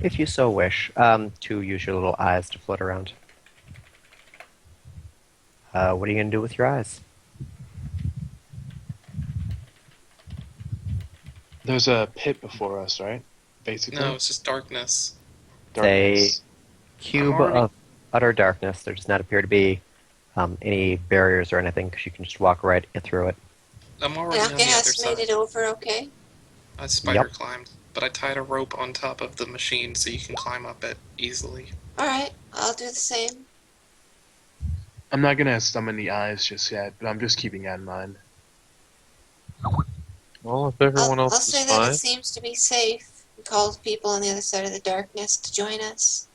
if you so wish, to use your little eyes to float around. What are you going to do with your eyes? There's a pit before us, right? Basically. No, it's just darkness. Darkness. Cube already- of utter darkness. There does not appear to be any barriers or anything because you can just walk right through it. I'm already on the other Outcast made side. it over okay? I spider Yep. climbed, but I tied a rope on top of the machine so you can climb up it easily. Alright, I'll do the same. I'm not gonna summon the eyes just yet, but I'm just keeping that in mind. Well, if everyone I'll else say is that fine. it seems to be safe. We called people on the other side of the darkness to join us.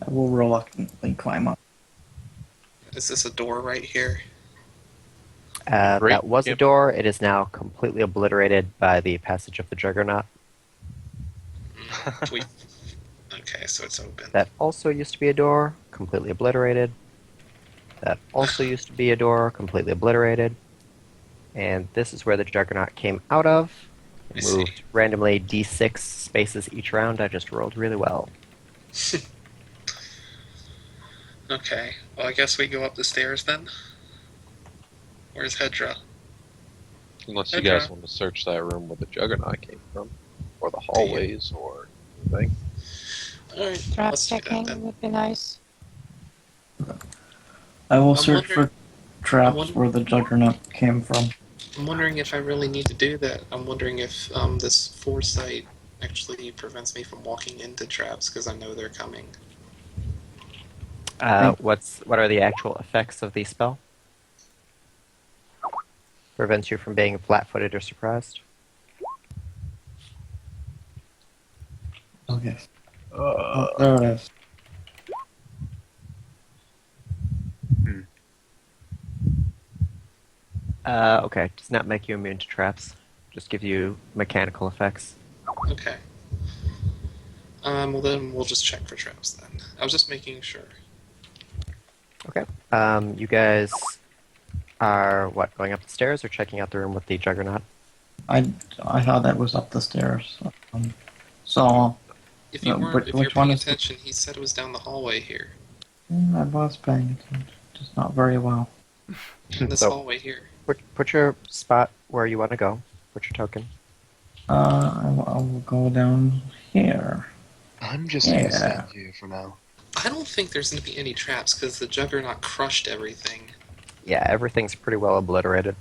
I will reluctantly climb up. Is this a door right here? Great. That was a Yep. door. It is now completely obliterated by the passage of the Juggernaut. We... Okay, so it's open. That also used to be a door, completely obliterated. That also used to be a door, completely obliterated. And this is where the Juggernaut came out of. I It see. moved randomly d6 spaces each round. I just rolled really well. Okay, well I guess we go up the stairs then. Where's Hedra? Unless you guys Okay. want to search that room where the Juggernaut came from. Or the hallways, or anything. Alright, Trap let's do that checking then. would be nice. I will I'm search wondering- for traps wonder- where the Juggernaut came from. I'm wondering if I really need to do that. I'm wondering if this foresight actually prevents me from walking into traps because I know they're coming. What are the actual effects of the spell? Prevents you from being flat-footed or surprised. Okay. Oh, there it is. Okay, does not make you immune to traps. Just give you mechanical effects. Okay. Well then we'll just check for traps then. I was just making sure. Okay. You guys are what, going up the stairs or checking out the room with the Juggernaut? I thought that was up the stairs. So If you No, weren't, but if you're which one paying is the- attention, he said it was down the hallway here. I was paying attention, just not very well. In this So- hallway here. Put your spot where you want to go. Put your token. I will go down here. I'm just gonna Yeah. stand here for now. I don't think there's going to be any traps because the Juggernaut crushed everything. Yeah, everything's pretty well obliterated.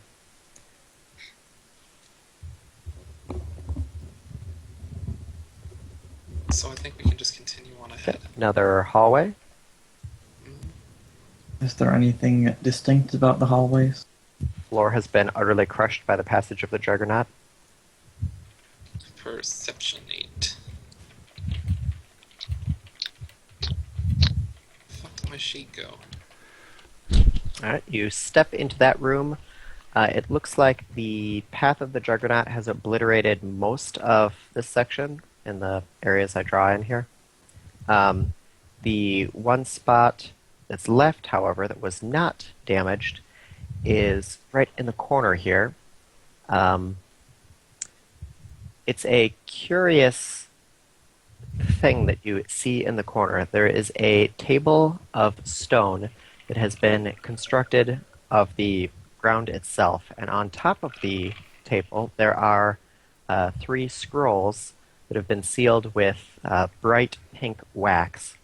So I think we can just continue on ahead. Another hallway. Is there anything distinct about the hallways? Floor has been utterly crushed by the passage of the Juggernaut. Perception 8. Fuck did my sheet go? Alright, you step into that room. It looks like the path of the Juggernaut has obliterated most of this section in the areas I draw in here. The one spot that's left, however, that was not damaged is right in the corner here. It's a curious thing that you see in the corner. There is a table of stone that has been constructed of the ground itself, and on top of the table there are 3 scrolls that have been sealed with bright pink wax.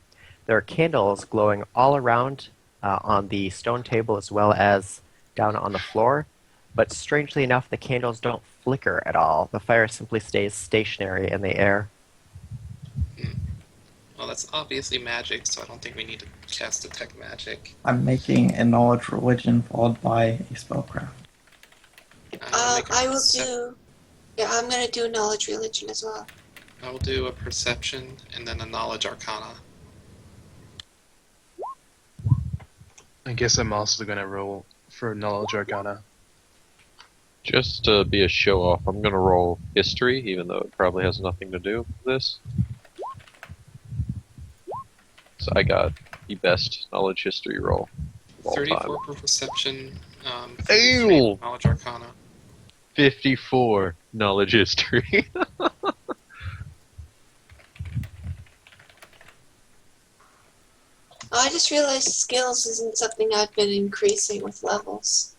There are candles glowing all around on the stone table as well as down on the floor, but strangely enough the candles don't flicker at all. The fire simply stays stationary in the air. Well, that's obviously magic, so I don't think we need to cast Detect Magic. I'm making a knowledge religion followed by a spellcraft. I'll make a I will percep- do... Yeah, I'm gonna do knowledge religion as well. I will do a Perception and then a Knowledge Arcana. I guess I'm also gonna roll for Knowledge Arcana. Just to be a show off, I'm gonna roll history, even though it probably has nothing to do with this. So I got the best knowledge history roll of all 34 time. for Perception, Ew! 53 for Knowledge Arcana. 54 knowledge history. I just realized skills isn't something I've been increasing with levels.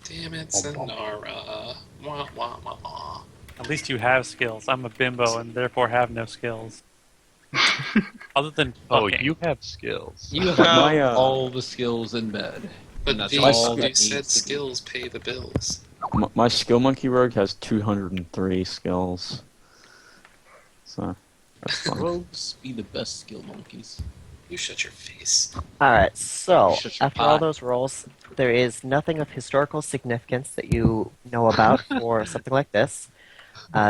Damn it, Sinarra. Wah, wah, wah, wah. At least you have skills. I'm a bimbo and therefore have no skills. Other than Oh, fucking. you have skills. You have My, all the skills in bed. But And that's V, all you that said needs to be. skills pay the bills. my skill monkey rogue has 203 skills. So that's fun. Rogues be the best skill monkeys. You shut your face. Alright, so Shut your after all pot. those rolls, there is nothing of historical significance that you know about for something like this.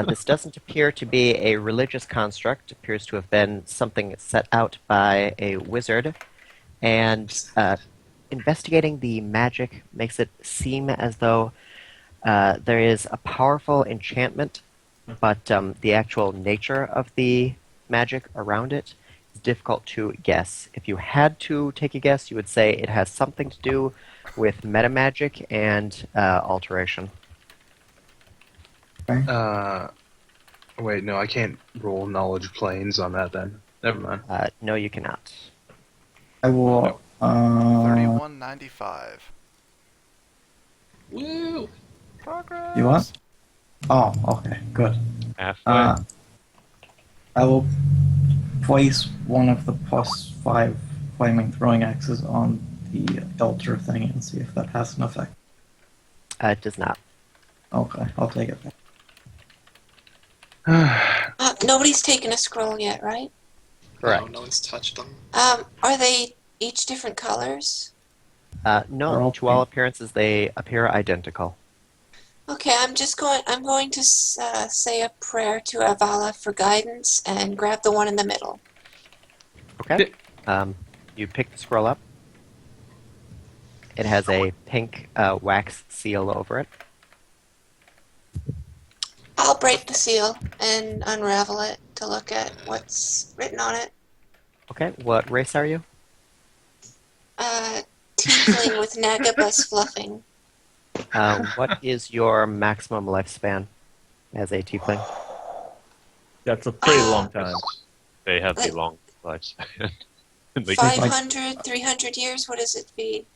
This doesn't appear to be a religious construct. It appears to have been something set out by a wizard. And investigating the magic makes it seem as though there is a powerful enchantment, but the actual nature of the magic around it is difficult to guess. If you had to take a guess, you would say it has something to do with metamagic and alteration. Wait, no, I can't roll knowledge planes on that then. Never mind. No, you cannot. I will. 3195. Woo! Progress. You what? Oh, okay, good. Halfway. I will place one of the +5 flaming throwing axes on the altar thing and see if that has an effect. It does not. Okay, I'll take it back. Nobody's taken a scroll yet, right? Correct. No, no one's touched them. Are they each different colors? They're No, all to all pink. appearances, they appear identical. Okay, I'm going to say a prayer to Avala for guidance and grab the one in the middle. Okay. You pick the scroll up. It has a pink wax seal over it. I'll break the seal and unravel it to look at what's written on it. Okay, what race are you? Tiefling with Nagabus fluffing. What is your maximum lifespan as a tiefling? That's a pretty long time. They have the Like- long lifespan. They- 500, 300 years? What does it be?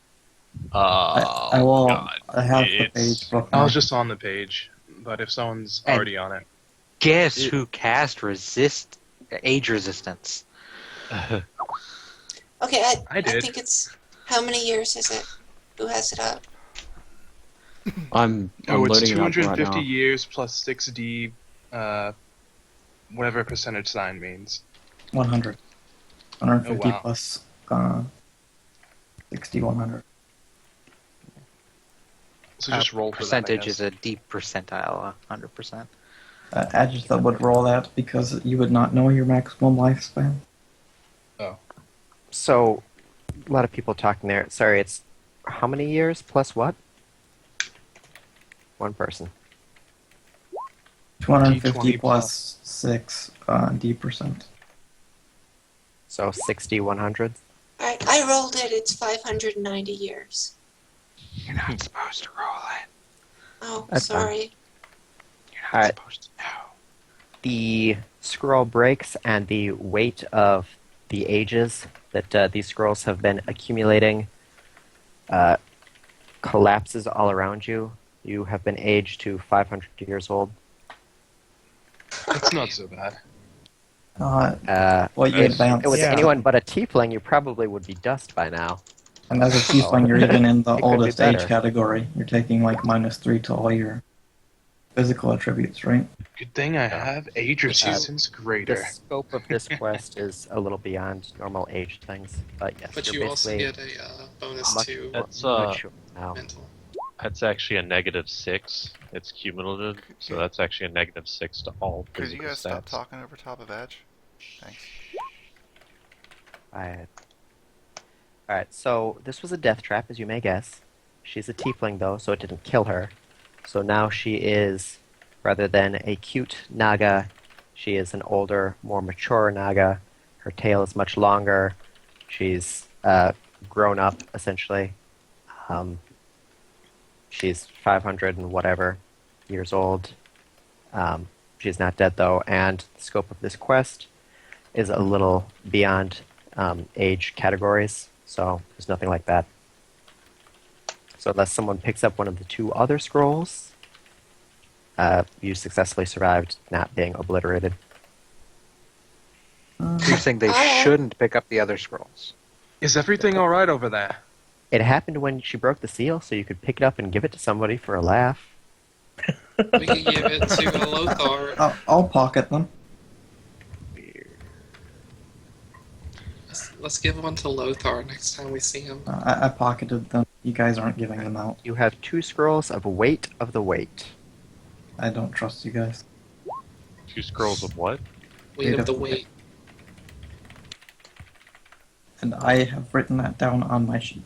I will. God. I have the It's- page book. I was just on the page, but if someone's And- already on it. Guess who cast age resistance? Okay, I I did. think it's... How many years is it? Who has it up? I'm Oh, it's loading it up right 250 now. years plus 6d, whatever percentage sign means. 100. 150 Oh, wow. plus 60, 100. So just roll for Percentage that, is a deep percentile, 100%. Adjatha would roll that because you would not know your maximum lifespan. So, a lot of people talking there. Sorry, it's how many years plus what? One person. 250 D20 plus 6 D%. So 60, 100. Alright, I rolled it. It's 590 years. You're not supposed to roll it. Oh, That's fine. sorry. You're not Alright. supposed to know. The scroll breaks, and the weight of the ages that these scrolls have been accumulating collapses all around you. You have been aged to 500 years old. That's not so bad. Well, you If advance. it was Yeah. anyone but a tiefling, you probably would be dust by now. And as a tiefling, you're even in the It could be oldest age better. category. You're taking like -3 to all your physical attributes, right? Good thing I have age resistance The greater. scope of this quest is a little beyond normal age things, but yes, But you're you also basically get a bonus much to That's mature now. mental. that's actually a -6. It's cumulative, so that's actually a -6 to all Could you physical guys stop stats. talking over top of Edge? Thanks. Alright, so this was a death trap, as you may guess. She's a tiefling, though, so it didn't kill her. So now she is, rather than a cute naga, she is an older, more mature naga. Her tail is much longer. She's grown up, essentially. She's 500 and whatever years old. She's not dead, though, and the scope of this quest is a little beyond age categories. so there's nothing like that. So unless someone picks up one of the two other scrolls, you successfully survived not being obliterated. You're saying they shouldn't pick up the other scrolls. Is everything all right over there? It happened when she broke the seal, so you could pick it up and give it to somebody for a laugh. We can give it to Lothar. I'll pocket them. Let's give one to Lothar next time we see him. I pocketed them. You guys aren't giving them out. You have 2 scrolls of weight of the weight. I don't trust you guys. 2 scrolls of what? Weight of the weight. And I have written that down on my sheet.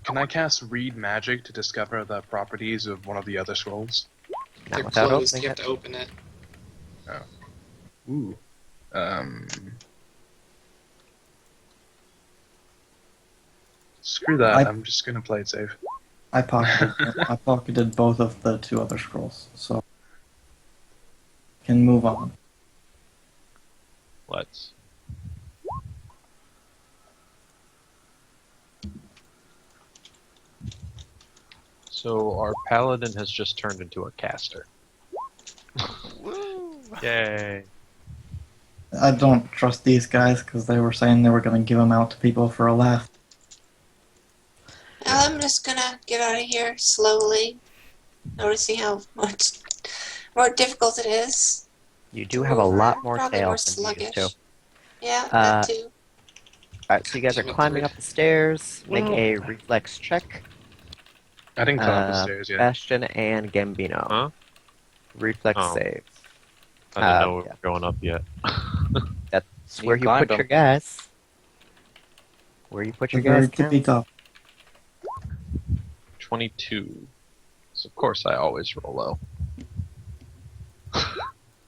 Can I cast Read Magic to discover the properties of one of the other scrolls? Not They're without closed. opening You have it. to open it. Ooh. Screw that. I'm just gonna play it safe. I pocketed both of the 2 other scrolls, so can move on. Let's. So our paladin has just turned into a caster. Woo! Yay. I don't trust these guys because they were saying they were going to give them out to people for a laugh. Well, I'm just gonna get out of here slowly, noticing how much more difficult it is. You do have a lot more Probably tail more than you used sluggish. to. Yeah, that too. Alright, so you guys are climbing up the stairs. Make a reflex check. I didn't climb up the stairs yet. Bastion and Gambino. Huh? Reflex Oh. save. I didn't know we yeah. were going up yet. That's You where you climbed put your them. guys. Where you put your They're very guys tippy counts. top. 22. So of course I always roll low.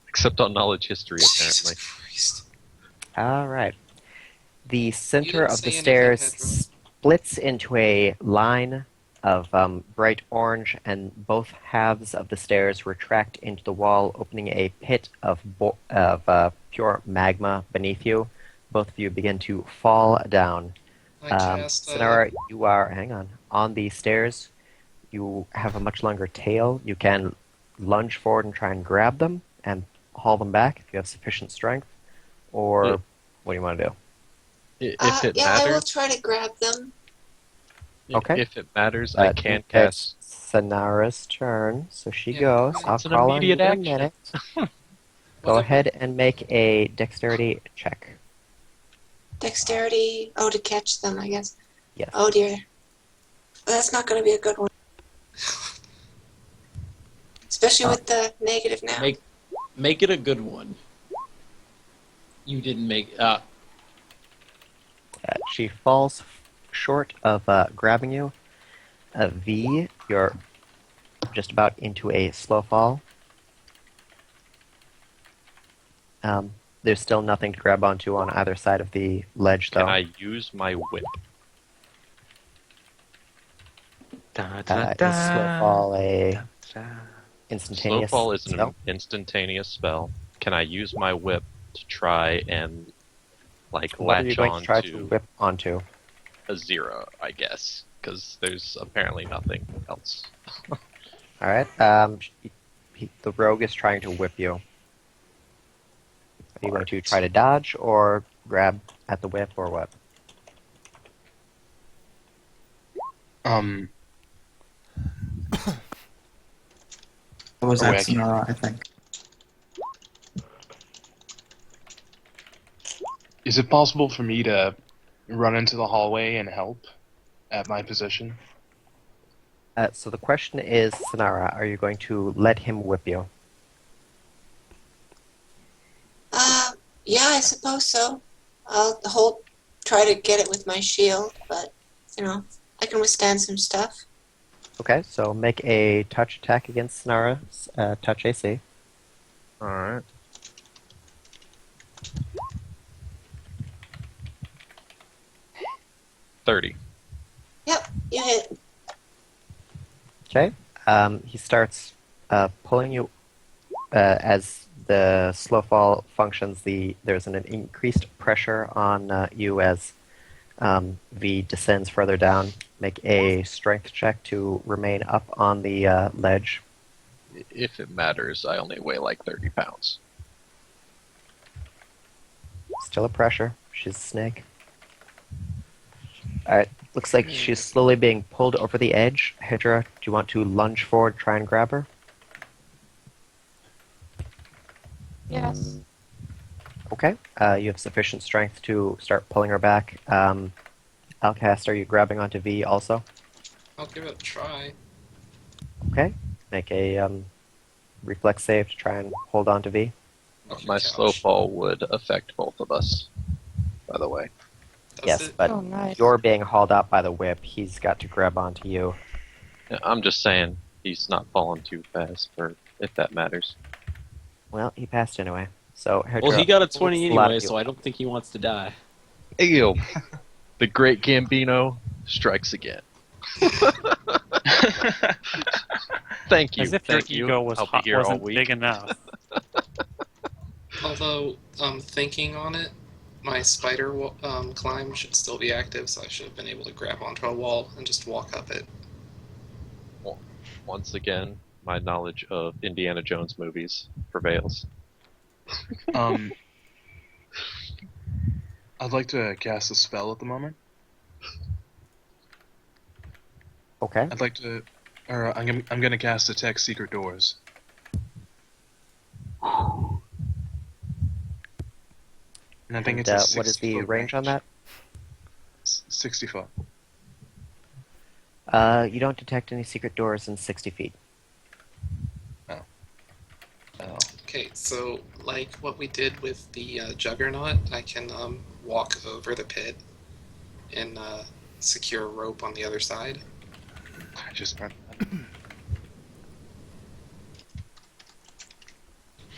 Except on knowledge history, apparently. Jesus Christ. Alright. The center didn't of the say anything, stairs Hedron. splits into a line of bright orange, and both halves of the stairs retract into the wall, opening a pit of pure magma beneath you. Both of you begin to fall down. I cast. Sinarra, you are, hang on the stairs. You have a much longer tail. You can lunge forward and try and grab them and haul them back if you have sufficient strength. Or Yeah. what do you want to do? If it Yeah, I will matters, try to grab them. Okay. if it matters, I can cast. It's Sinarra's turn, so she Yeah, goes. it's I'll an call on you immediate in a action. minute. Go Whatever. ahead and make a dexterity check. Dexterity. Oh, to catch them, I guess. Yes. Oh dear. That's not going to be a good one. Especially with the negative now. Make it a good one. You didn't make. She falls short of grabbing you. V, you're just about into a slow fall. There's still nothing to grab onto on either side of the ledge, though. Can I use my whip? Da, Is da, slow fall a da. Slow instantaneous fall is an spell? instantaneous spell. Can I use my whip to try and like What are you latch going on to try to to whip onto? a 0, I guess, because there's apparently nothing else. All right. The rogue is trying to whip you. Are you going to try to dodge or grab at the whip or what? It was Oh, at wait, I can't- Sinarra, I think. Is it possible for me to run into the hallway and help at my position? So the question is, Sinarra, are you going to let him whip you? Yeah, I suppose so. I'll try to get it with my shield, but, I can withstand some stuff. Okay, so make a touch attack against Sinarra's touch AC. Alright. $30. Yep, you hit. Okay. He starts pulling you as the slow fall functions. There's an increased pressure on you as V descends further down. Make a strength check to remain up on the ledge. If it matters, I only weigh like 30 pounds. Still a pressure. She's a snake. Alright, looks like she's slowly being pulled over the edge. Hydra, do you want to lunge forward, try and grab her? Yes. Okay, you have sufficient strength to start pulling her back. Alcast, are you grabbing onto V also? I'll give it a try. Okay, make a reflex save to try and hold on to V. My slow fall would affect both of us, by the way. Yes, but Oh, nice. you're being hauled out by the whip. He's got to grab onto you. Yeah, I'm just saying he's not falling too fast, or if that matters. Well, he passed anyway. So Hydra, Well, he got a 20 slap anyway, you. so I don't think he wants to die. Ew. The great Gambino strikes again. Thank you. As if your Thank you. ego was I'll be hot, here all wasn't week. big enough. Although, thinking on it, my spider climb should still be active, so I should have been able to grab onto a wall and just walk up it. Well, once again, my knowledge of Indiana Jones movies prevails. I'd like to cast a spell at the moment. Okay. I'd like to, or I'm gonna cast Detect Secret Doors. And I think And, it's a what is 60 the foot range on that? 60 foot. You don't detect any secret doors in 60 feet. Oh. Okay, so like what we did with the Juggernaut, I can walk over the pit and secure a rope on the other side. I just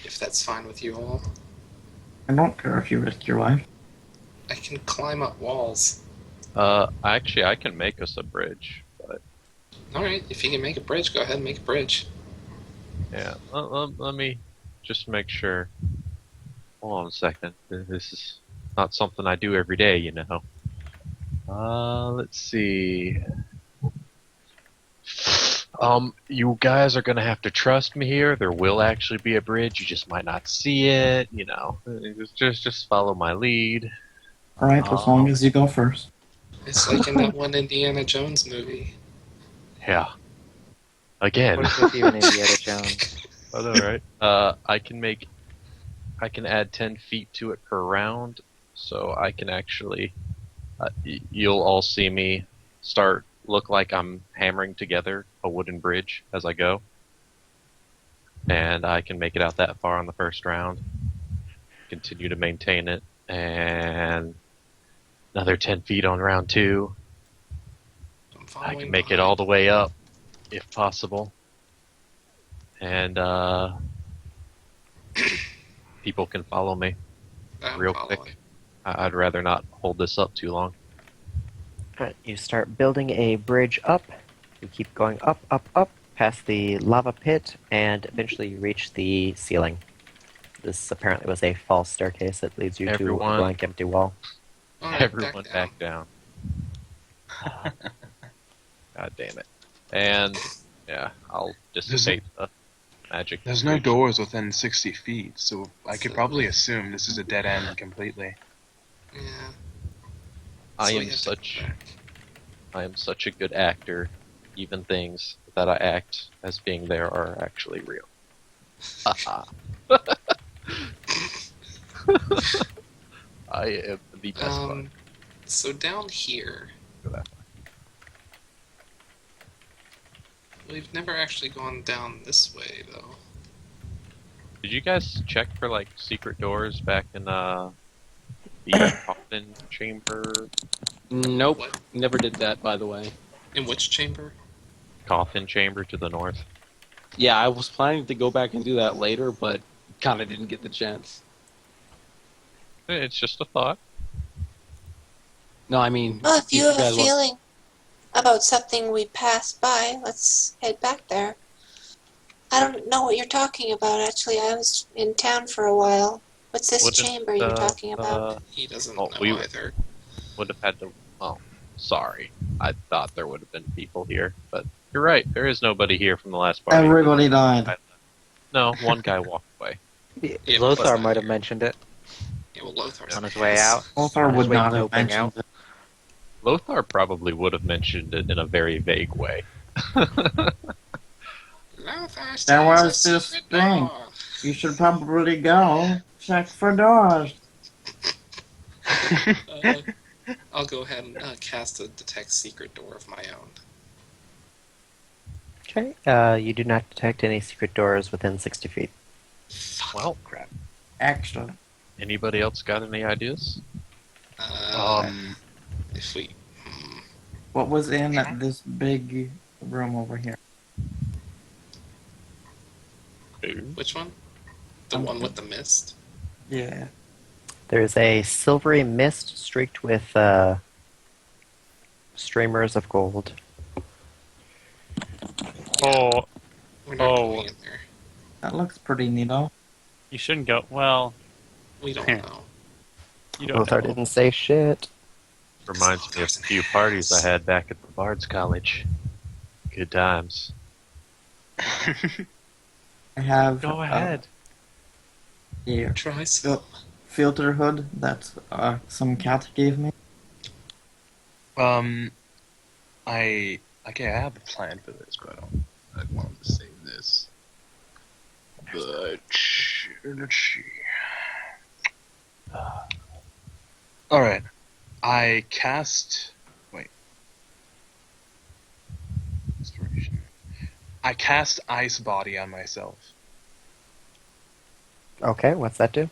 If that's fine with you all. I don't care if you risk your life. I can climb up walls. Actually, I can make us a bridge, but Alright, if you can make a bridge, go ahead and make a bridge. yeah. Let me just make sure. Hold on a second. This is not something I do every day, you know. Let's see. You guys are gonna have to trust me here. There will actually be a bridge. You just might not see it. You know, just follow my lead. All right, as long as you go first. It's like in that one Indiana Jones movie. Yeah. Again. What is with you and Indiana Jones? Oh, all right. I can add 10 feet to it per round, so I can actually. You'll all see me look like I'm hammering together a wooden bridge as I go. And I can make it out that far on the first round. Continue to maintain it. And another 10 feet on round 2. I can make it all the way up, if possible. And people can follow me real quick. I'd rather not hold this up too long. Alright, you start building a bridge up. You keep going up, up, up, past the lava pit, and eventually you reach the ceiling. This apparently was a false staircase that leads you to a Everyone- blank empty wall. Alright, Everyone back down. God damn it. And, yeah, I'll dissipate the magic. There's no doors within 60 feet, so I could probably assume this is a dead end completely. Yeah. I So am we have to such go back. I am such a good actor. Even things that I act as being there are actually real. Haha. I am the best one. So down here, Go that way. we've never actually gone down this way though. Did you guys check for like secret doors back in the coffin chamber? Nope, What? never did that, by the way. In which chamber? Coffin chamber to the north. Yeah, I was planning to go back and do that later, but kind of didn't get the chance. It's just a thought. No, I mean, Well, if you have a guys want- feeling about something we passed by, let's head back there. I don't know what you're talking about, actually. I was in town for a while. What's this Wouldn't, chamber you're talking about? He doesn't Oh, know we- either. Would have had to Oh, sorry. I thought there would have been people here, but you're right. There is nobody here from the last party. Everybody died. No, one guy walked away. Yeah, Lothar might have mentioned it Yeah, well, Lothar's on his way out. Lothar On his would way not have noping out. mentioned it. Lothar probably would have mentioned it in a very vague way. Lothar There has was a this secret thing. door. You should probably go check for doors. I'll go ahead and cast a detect secret door of my own. Okay. You do not detect any secret doors within 60 feet. Well, Crap. Extra. anybody else got any ideas? If we, What was in this big room over here? which one? The one with the mist? Yeah. There's a silvery mist streaked with streamers of gold. Oh, We're not going in there. That looks pretty neato. you shouldn't go. Well, We don't know. you don't Lothar know. didn't say shit. Reminds me of a few parties I had back at the Bard's College. Good times. I have Go ahead. here Try some. filter hood that some cat gave me. I have a plan for this, but I wanted to save this. But let's see. All right, I cast. Wait. Inspiration. I cast Ice Body on myself. Okay, what's that do?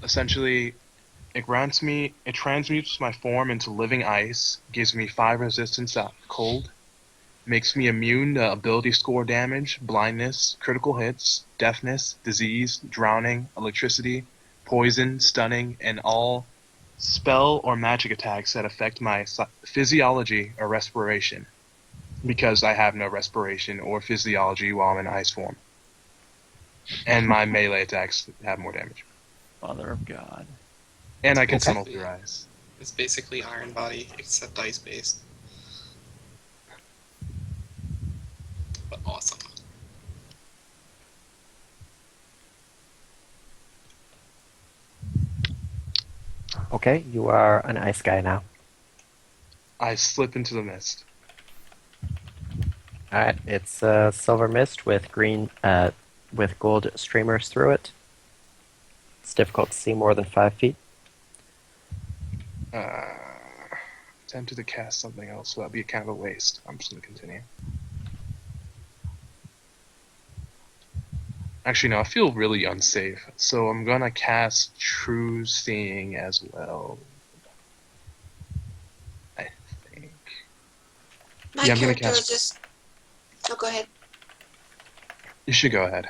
Essentially, it transmutes my form into living ice, gives me 5 resistance to cold, makes me immune to ability score damage, blindness, critical hits, deafness, disease, drowning, electricity, poison, stunning, and all spell or magic attacks that affect my physiology or respiration, because I have no respiration or physiology while I'm in ice form. And my melee attacks have more damage. Mother of God. And I can Okay. summon through ice. It's basically Iron Body, except ice-based. But awesome. Okay, you are an ice guy now. I slip into the mist. Alright, it's a silver mist with with gold streamers through it. It's difficult to see more than 5 feet. Tempted to cast something else, so that'd be kind of a waste. I'm just gonna continue. Actually, no, I feel really unsafe, so I'm gonna cast True Seeing as well. I think. My Yeah, I'm gonna character was cast. just. Oh, go ahead. You should go ahead.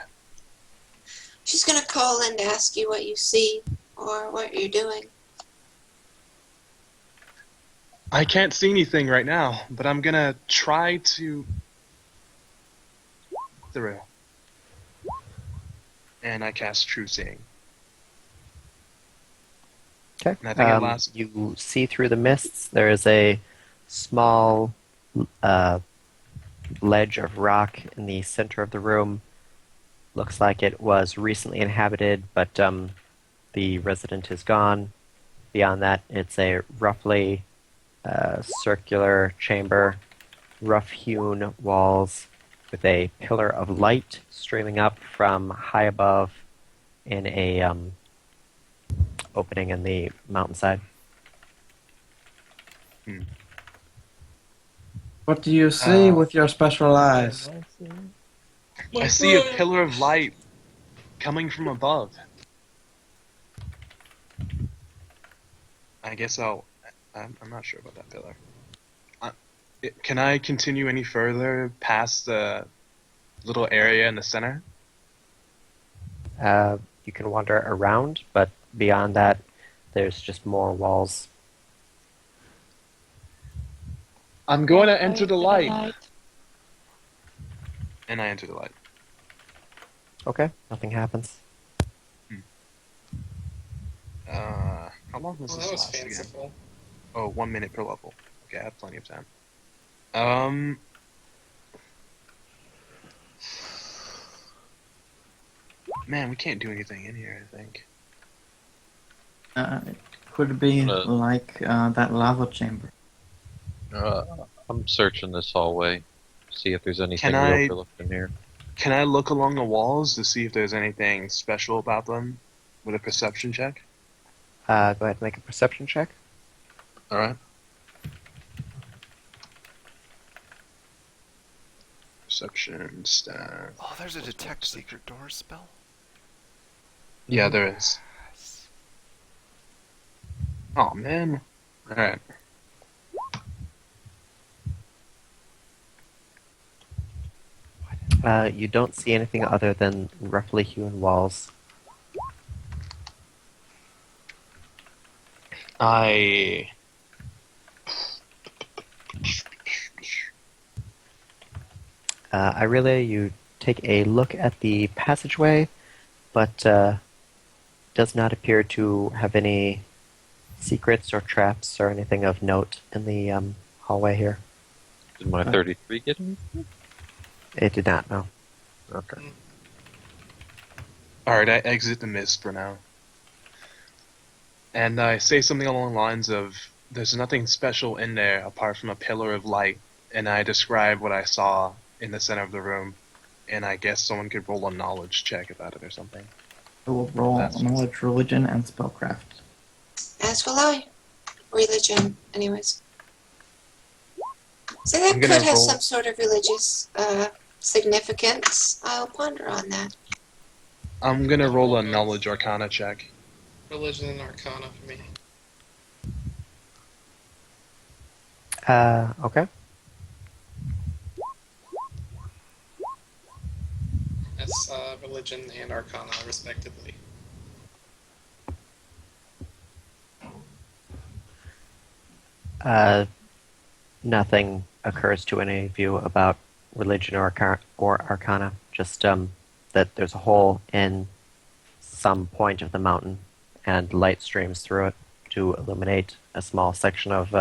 She's gonna call in to ask you what you see or what you're doing. I can't see anything right now, but I'm gonna try to through. And I cast True Seeing. Okay. And I think it lasts. You see through the mists. There is a small ledge of rock in the center of the room. Looks like it was recently inhabited, but the resident is gone. Beyond that, it's a roughly circular chamber, rough-hewn walls with a pillar of light streaming up from high above in a opening in the mountainside. What do you see with your special eyes? I see a pillar of light coming from above. I guess I'm not sure about that pillar. Can I continue any further past the little area in the center? You can wander around, but beyond that, there's just more walls. I'm going to enter the light. And I enter the light. Okay, nothing happens. How long was Well, this that was last again? fanciful. Oh, 1 minute per level. Okay, I have plenty of time. Man, we can't do anything in here, I think. It could be like that lava chamber. I'm searching this hallway, see if there's anything Can we I- overlooked in here. Can I look along the walls to see if there's anything special about them with a perception check? Go ahead and make a perception check. Alright. Perception stat. Oh, there's a detect secret door spell. Yeah, there is. Oh man. Alright. You don't see anything other than roughly hewn walls. I relay you take a look at the passageway, but does not appear to have any secrets or traps or anything of note in the hallway here. Did my 33 get me? It did not, no. Okay. Alright, I exit the mist for now. And I say something along the lines of, there's nothing special in there apart from a pillar of light, and I describe what I saw in the center of the room, and I guess someone could roll a knowledge check about it or something. I will roll That's- knowledge, religion, and spellcraft. As will I. Religion, anyways. So that I'm could gonna have roll- some sort of religious significance. I'll ponder on that. I'm gonna roll a knowledge arcana check. Religion and Arcana for me. Okay. That's religion and Arcana, respectively. Nothing occurs to any of you about religion or arcana. Just that there's a hole in some point of the mountain, and light streams through it to illuminate a small section of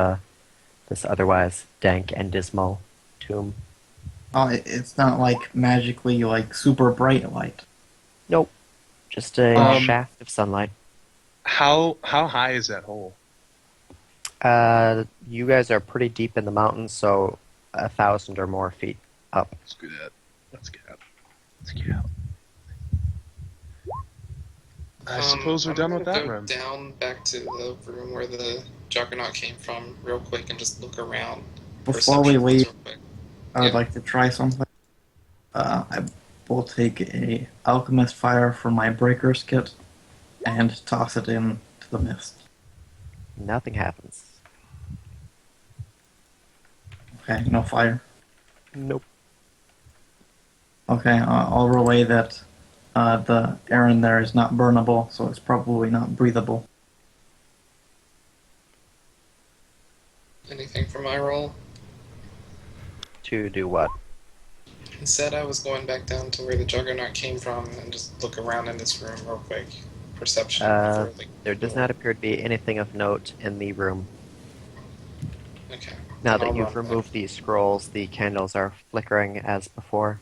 this otherwise dank and dismal tomb. Oh, it's not like magically like super bright light. Nope. Just a shaft of sunlight. How high is that hole? You guys are pretty deep in the mountains, so 1,000 or more feet up. Let's do that. Let's get out. Let's get out. I suppose we're I'm done gonna with that go room. down back to the room where the Juggernaut came from real quick and just look around. Before we Perception leave, real quick. I would Yeah. like to try something. I will take a alchemist fire from my breakers kit and toss it into the mist. Nothing happens. Okay, no fire. Nope. Okay, I'll relay that the air in there is not burnable, so it's probably not breathable. Anything for my roll? To do what? Instead, I was going back down to where the Juggernaut came from and just look around in this room real quick. Perception. for, like, There does not appear to be anything of note in the room. Okay. Now Then that I'll you've run removed the scrolls, the candles are flickering as before.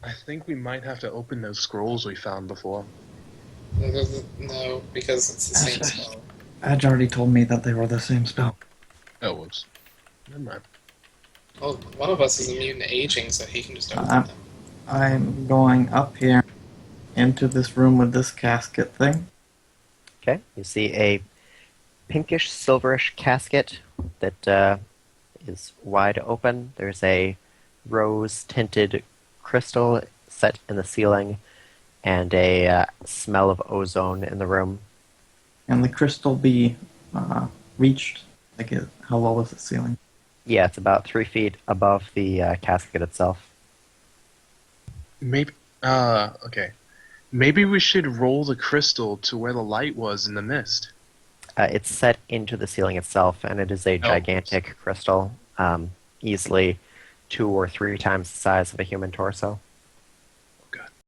I think we might have to open those scrolls we found before. back. No, because it's the same spell. Adj already told me that they were the same spell. Oh, whoops. Never mind. Well, one of us is immune to aging, so he can just open Uh, them. I'm going up here into this room with this casket thing. Okay, you see a pinkish silverish casket that is wide open. There's a rose tinted crystal set in the ceiling and a smell of ozone in the room. Can the crystal be reached? Like, how low is the ceiling? Yeah, it's about 3 feet above the casket itself. Maybe. Okay. Maybe we should roll the crystal to where the light was in the mist. It's set into the ceiling itself, and it is a gigantic crystal, easily 2 or 3 times the size of a human torso.